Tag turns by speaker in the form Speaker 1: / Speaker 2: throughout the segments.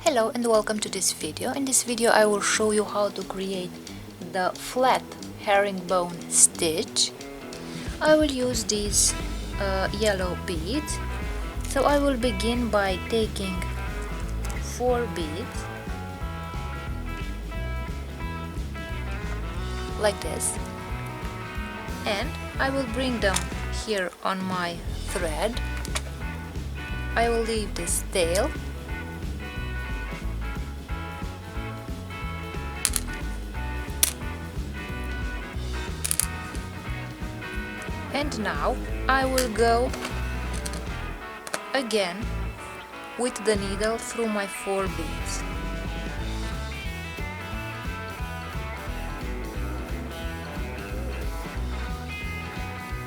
Speaker 1: Hello and welcome to this video. In this video I will show you how to create the flat herringbone stitch. I will use these yellow beads. So I will begin by taking 4 beads like this, and I will bring them here on my thread. I will leave this tail and now I will go again with the needle through my 4 beads.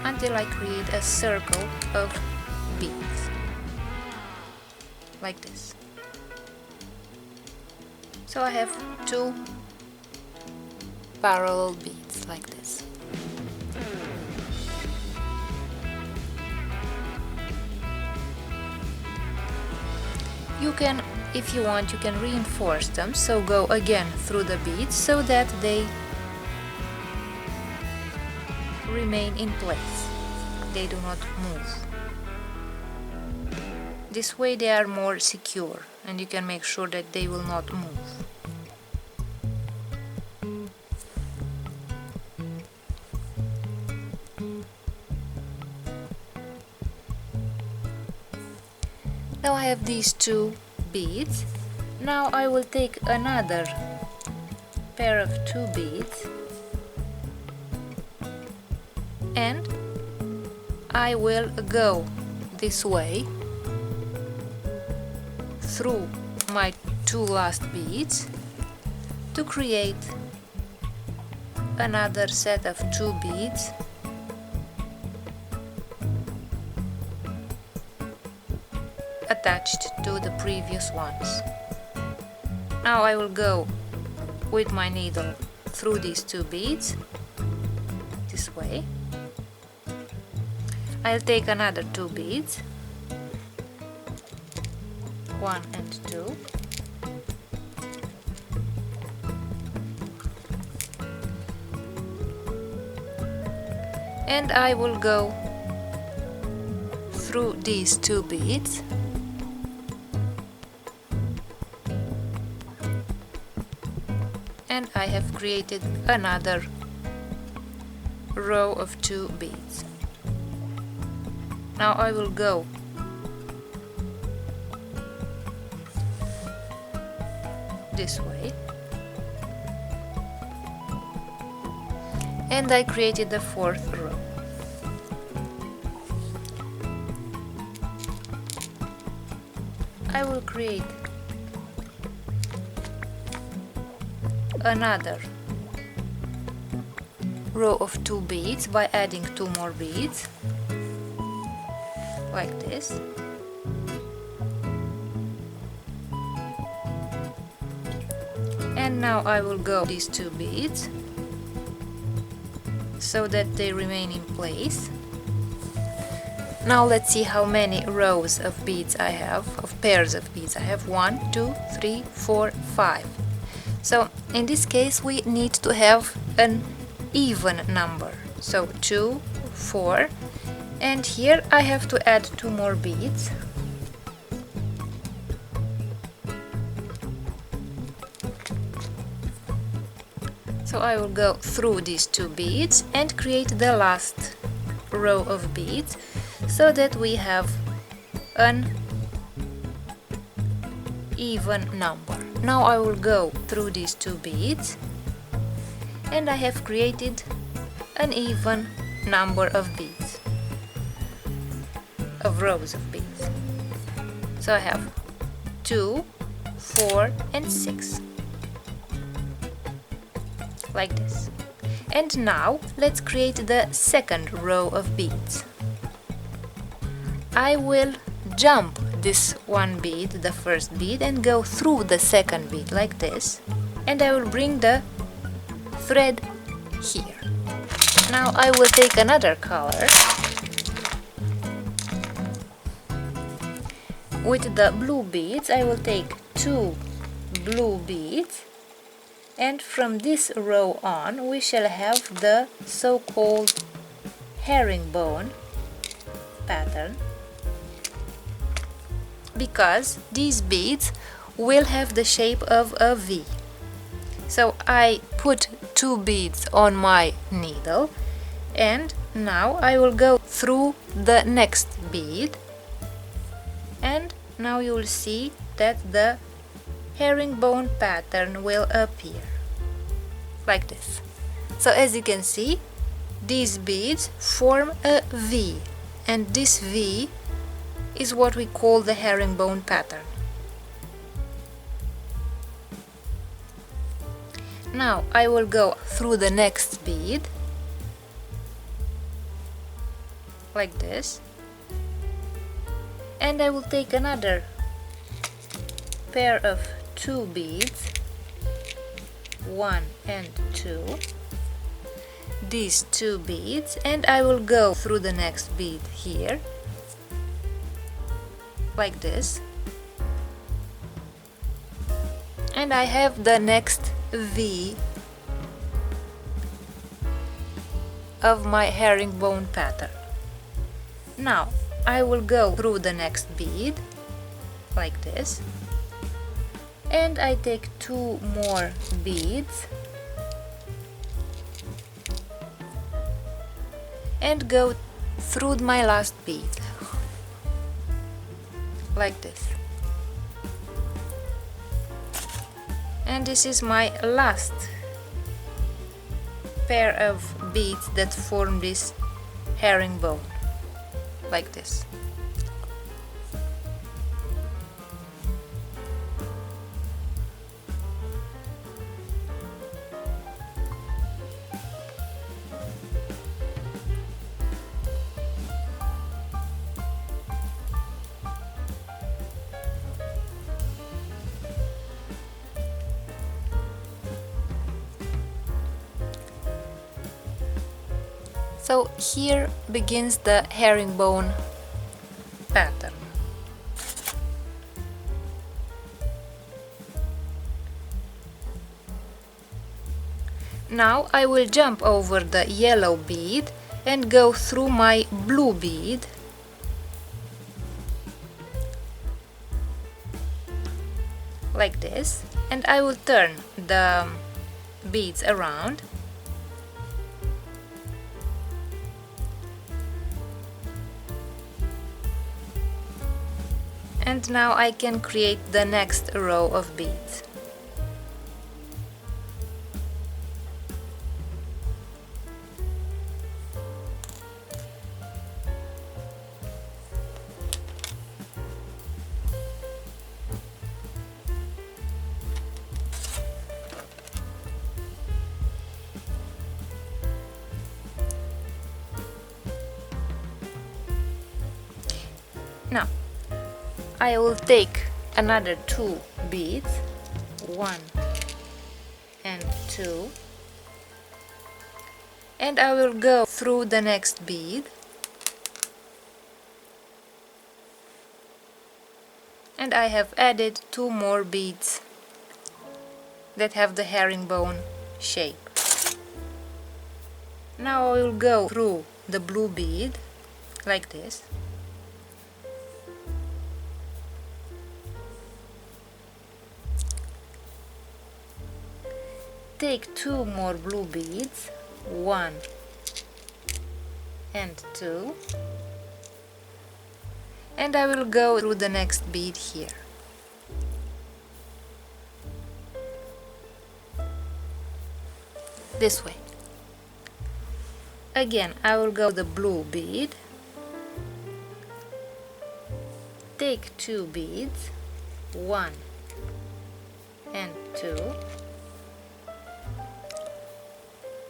Speaker 1: Until I create a circle of beads, like this. So I have 2 parallel beads like this. You can, if you want, you can reinforce them, so go again through the beads so that they remain in place, they do not move. This way they are more secure and you can make sure that they will not move. Now I have these 2 beads. Now I will take another pair of 2 beads and I will go this way through my 2 last beads to create another set of 2 beads attached to the previous ones. Now I will go with my needle through these 2 beads this way. I'll take another 2 beads, 1 and 2, and I will go through these 2 beads and I have created another row of 2 beads. Now I will go this way and I created the 4th row. I will create another row of 2 beads by adding 2 more beads like this, and now I will go these 2 beads so that they remain in place. Now let's see how many rows of beads I have, of pairs of beads. I have 1, 2, 3, 4, 5. So in this case we need to have an even number, so 2, 4, and here I have to add 2 more beads. So I will go through these 2 beads and create the last row of beads so that we have an even number. Now I will go through these 2 beads and I have created an even number of beads, of rows of beads. So I have 2, 4 and 6 like this. And now let's create the 2nd row of beads. I will jump this 1 bead, the 1st bead, and go through the 2nd bead like this, and I will bring the thread here. Now I will take another color With the blue beads I will take 2 blue beads, and from this row on we shall have the so-called herringbone pattern, because these beads will have the shape of a V. So I put 2 beads on my needle, and now I will go through the next bead, and now you will see that the herringbone pattern will appear like this. So as you can see, these beads form a V, and this V is what we call the herringbone pattern. Now I will go through the next bead like this, and I will take another pair of 2 beads, 1 and 2, these 2 beads, and I will go through the next bead here like this, and I have the next V of my herringbone pattern. Now I will go through the next bead like this, and I take 2 more beads and go through my last bead like this. And this is my last pair of beads that form this herringbone like this. So here begins the herringbone pattern. Now I will jump over the yellow bead and go through my blue bead like this, and I will turn the beads around and now I can create the next row of beads. Now I will take another 2 beads, 1 and 2, and I will go through the next bead and I have added 2 more beads that have the herringbone shape. Now I will go through the blue bead like this. Take 2 more blue beads, 1 and 2, and I will go through the next bead here. This way. Again, I will go the blue bead, take 2 beads, 1 and 2,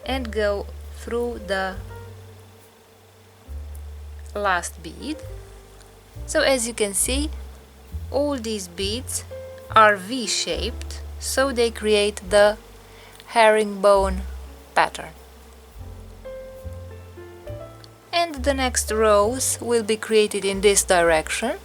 Speaker 1: and go through the last bead. So as you can see, all these beads are V-shaped, so they create the herringbone pattern. And the next rows will be created in this direction,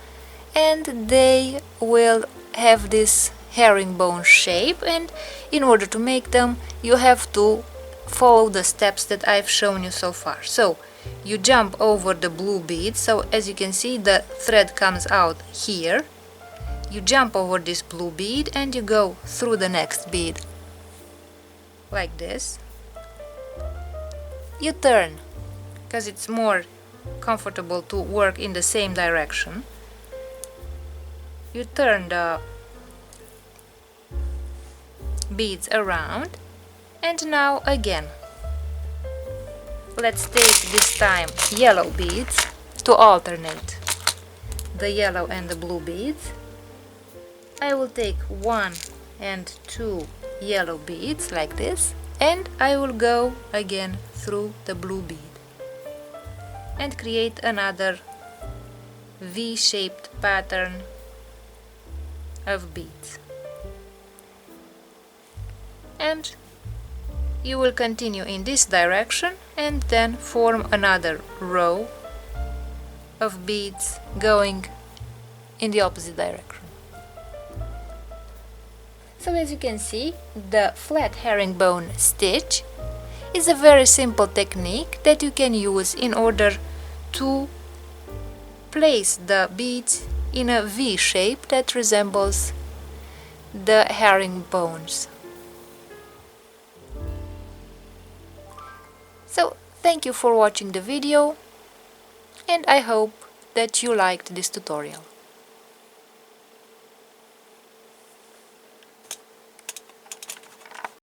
Speaker 1: and they will have this herringbone shape, and in order to make them you have to follow the steps that I've shown you so far. So you jump over the blue bead, so as you can see the thread comes out here. You jump over this blue bead and you go through the next bead like this. You turn, because it's more comfortable to work in the same direction. You turn the beads around, and now again let's take this time yellow beads to alternate the yellow and the blue beads. I will take 1 and 2 yellow beads like this, and I will go again through the blue bead and create another V-shaped pattern of beads. And you will continue in this direction and then form another row of beads going in the opposite direction. So as you can see, the flat herringbone stitch is a very simple technique that you can use in order to place the beads in a V shape that resembles the herringbones. So thank you for watching the video, and I hope that you liked this tutorial.